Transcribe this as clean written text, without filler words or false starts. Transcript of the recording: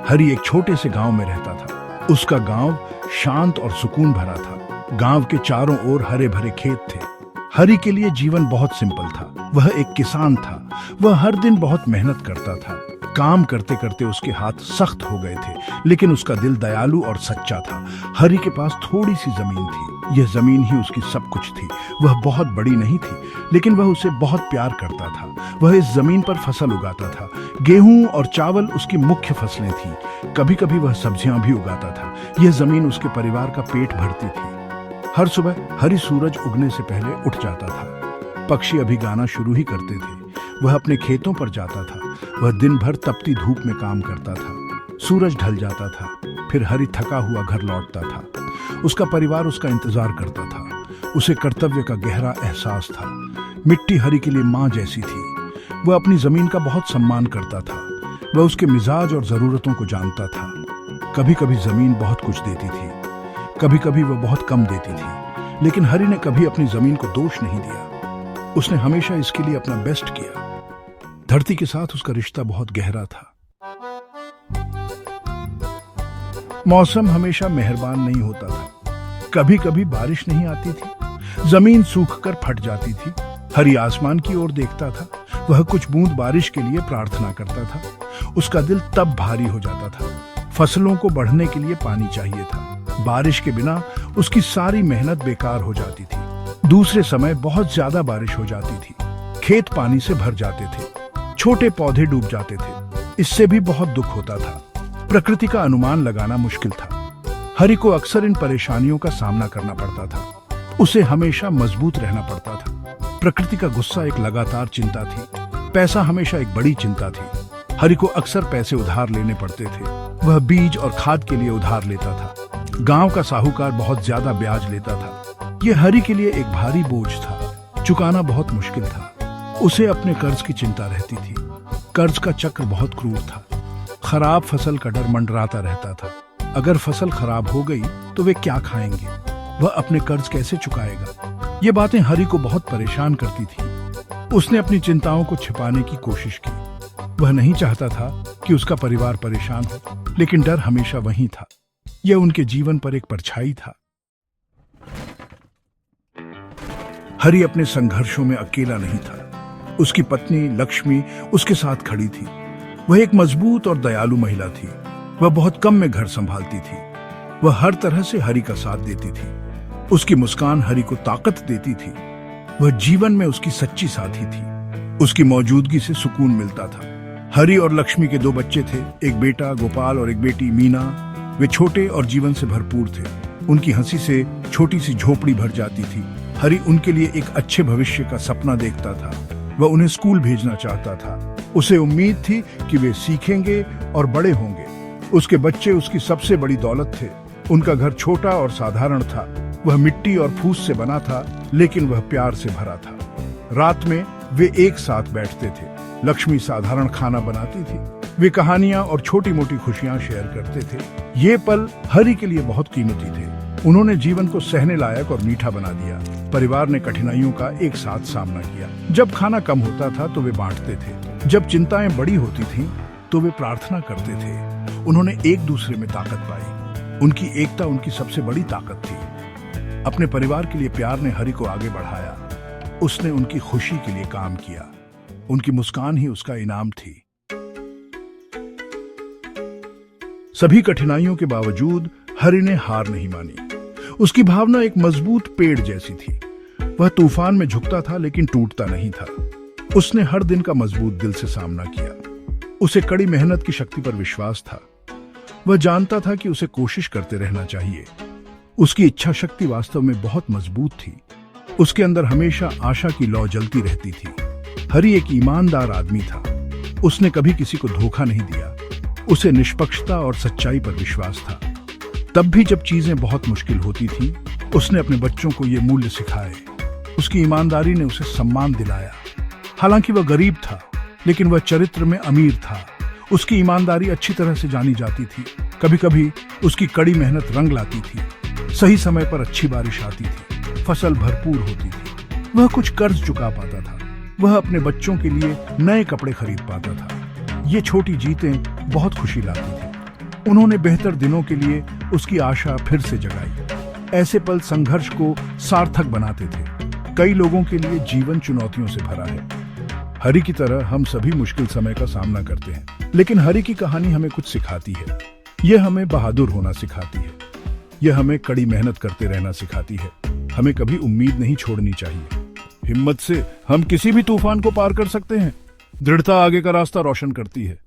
हरी एक छोटे से गांव में रहता था। उसका गांव शांत और सुकून भरा था। गांव के चारों ओर हरे भरे खेत थे। हरी के लिए जीवन बहुत सिंपल था। वह एक किसान था। वह हर दिन बहुत मेहनत करता था। काम करते करते उसके हाथ सख्त हो गए थे, लेकिन उसका दिल दयालु और सच्चा था। हरी के पास थोड़ी सी जमीन थी। यह जमीन ही उसकी सब कुछ थी। वह बहुत बड़ी नहीं थी, लेकिन वह उसे बहुत प्यार करता था। वह इस जमीन पर फसल उगाता था। गेहूं और चावल उसकी मुख्य फसलें थीं। कभी कभी वह सब्जियां भी उगाता था। यह जमीन उसके परिवार का पेट भरती थी। हर सुबह हरी सूरज उगने से पहले उठ जाता था। पक्षी अभी गाना शुरू ही करते थे। वह अपने खेतों पर जाता था। वह दिन भर तपती धूप में काम करता था। सूरज ढल जाता था। फिर हरी थका हुआ घर लौटता था। उसका परिवार उसका इंतजार करता था। उसे कर्तव्य का गहरा एहसास था। मिट्टी हरी के लिए माँ जैसी थी। वह अपनी जमीन का बहुत सम्मान करता था। वह उसके मिजाज और जरूरतों को जानता था। कभी कभी जमीन बहुत कुछ देती थी, कभी कभी वह बहुत कम देती थी, लेकिन हरी ने कभी अपनी जमीन को दोष नहीं दिया। उसने हमेशा इसके लिए अपना बेस्ट किया। धरती के साथ उसका रिश्ता बहुत गहरा था। मौसम हमेशा मेहरबान नहीं होता था। कभी कभी बारिश नहीं आती थी। जमीन सूखकर फट जाती थी। हरी आसमान की ओर देखता था। वह कुछ बूंद बारिश के लिए प्रार्थना करता था। उसका दिल तब भारी हो जाता था। फसलों को बढ़ने के लिए पानी चाहिए था। बारिश के बिना उसकी सारी मेहनत बेकार हो जाती थी। दूसरे समय बहुत ज्यादा बारिश हो जाती थी। खेत पानी से भर जाते थे। छोटे पौधे डूब जाते थे। इससे भी बहुत दुख होता था। प्रकृति का अनुमान लगाना मुश्किल था। हरी को अक्सर इन परेशानियों का सामना करना पड़ता था। उसे हमेशा मजबूत रहना पड़ता था। प्रकृति का गुस्सा एक लगातार चिंता थी। पैसा हमेशा एक बड़ी चिंता थी। हरी को अक्सर पैसे उधार लेने पड़ते थे। वह बीज और खाद के लिए उधार लेता था। गांव का साहूकार बहुत ज्यादा ब्याज लेता था। यह हरी के लिए एक भारी बोझ था। चुकाना बहुत मुश्किल था। उसे अपने कर्ज की चिंता रहती थी। कर्ज का चक्र बहुत क्रूर था। खराब फसल का डर मंडराता रहता था। अगर फसल खराब हो गई तो वे क्या खाएंगे? वह अपने कर्ज कैसे चुकाएगा? ये बातें हरी को बहुत परेशान करती थी। उसने अपनी चिंताओं को छिपाने की कोशिश की। वह नहीं चाहता था कि उसका परिवार परेशान हो, लेकिन डर हमेशा वहीं था। यह उनके जीवन पर एक परछाई था। हरी अपने संघर्षों में अकेला नहीं था। उसकी पत्नी लक्ष्मी उसके साथ खड़ी थी। वह एक मजबूत और दयालु महिला थी। वह बहुत कम में घर संभालती थी। वह हर तरह से हरी का साथ देती थी। उसकी मुस्कान हरी को ताकत देती थी। वह जीवन में उसकी सच्ची साथी थी। उसकी मौजूदगी से सुकून मिलता था। हरी और लक्ष्मी के 2 बच्चे थे, एक बेटा गोपाल और एक बेटी मीना। वे छोटे और जीवन से भरपूर थे। उनकी हंसी से छोटी सी झोपड़ी भर जाती थी। हरी उनके लिए एक अच्छे भविष्य का सपना देखता था। वह उन्हें स्कूल भेजना चाहता था। उसे उम्मीद थी कि वे सीखेंगे और बड़े होंगे। उसके बच्चे उसकी सबसे बड़ी दौलत थे। उनका घर छोटा और साधारण था। वह मिट्टी और फूस से बना था, लेकिन वह प्यार से भरा था। रात में वे एक साथ बैठते थे। लक्ष्मी साधारण खाना बनाती थी। वे कहानियां और छोटी मोटी खुशियां शेयर करते थे। ये पल हरी के लिए बहुत कीमती थे। उन्होंने जीवन को सहने लायक और मीठा बना दिया। परिवार ने कठिनाइयों का एक साथ सामना किया। जब खाना कम होता था तो वे बांटते थे। जब चिंताएं बड़ी होती थीं, तो वे प्रार्थना करते थे। उन्होंने एक दूसरे में ताकत पाई। उनकी एकता उनकी सबसे बड़ी ताकत थी। अपने परिवार के लिए प्यार ने हरी को आगे बढ़ाया। उसने उनकी खुशी के लिए काम किया। उनकी मुस्कान ही उसका इनाम थी। सभी कठिनाइयों के बावजूद हरी ने हार नहीं मानी। उसकी भावना एक मजबूत पेड़ जैसी थी। वह तूफान में झुकता था, लेकिन टूटता नहीं था। उसने हर दिन का मजबूत दिल से सामना किया। उसे कड़ी मेहनत की शक्ति पर विश्वास था। वह जानता था कि उसे कोशिश करते रहना चाहिए। उसकी इच्छा शक्ति वास्तव में बहुत मजबूत थी। उसके अंदर हमेशा आशा की लौ जलती रहती थी। हरी एक ईमानदार आदमी था। उसने कभी किसी को धोखा नहीं दिया। उसे निष्पक्षता और सच्चाई पर विश्वास था। तब भी जब चीजें बहुत मुश्किल होती थीं, उसने अपने बच्चों को ये मूल्य सिखाए। उसकी ईमानदारी ने उसे सम्मान दिलाया। हालांकि वह गरीब था, लेकिन वह चरित्र में अमीर था। उसकी ईमानदारी अच्छी तरह से जानी जाती थी। कभी कभी उसकी कड़ी मेहनत रंग लाती थी। सही समय पर अच्छी बारिश आती थी। फसल भरपूर होती थी। वह कुछ कर्ज चुका पाता था। वह अपने बच्चों के लिए नए कपड़े खरीद पाता था। ये छोटी जीतें बहुत खुशी लाती थी। उन्होंने बेहतर दिनों के लिए उसकी आशा फिर से जगाई। ऐसे पल संघर्ष को सार्थक बनाते थे। कई लोगों के लिए जीवन चुनौतियों से भरा है। हरि की तरह हम सभी मुश्किल समय का सामना करते हैं, लेकिन हरि की कहानी हमें कुछ सिखाती है। यह हमें बहादुर होना सिखाती है। यह हमें कड़ी मेहनत करते रहना सिखाती है। हमें कभी उम्मीद नहीं छोड़नी चाहिए। हिम्मत से हम किसी भी तूफान को पार कर सकते हैं। दृढ़ता आगे का रास्ता रोशन करती है।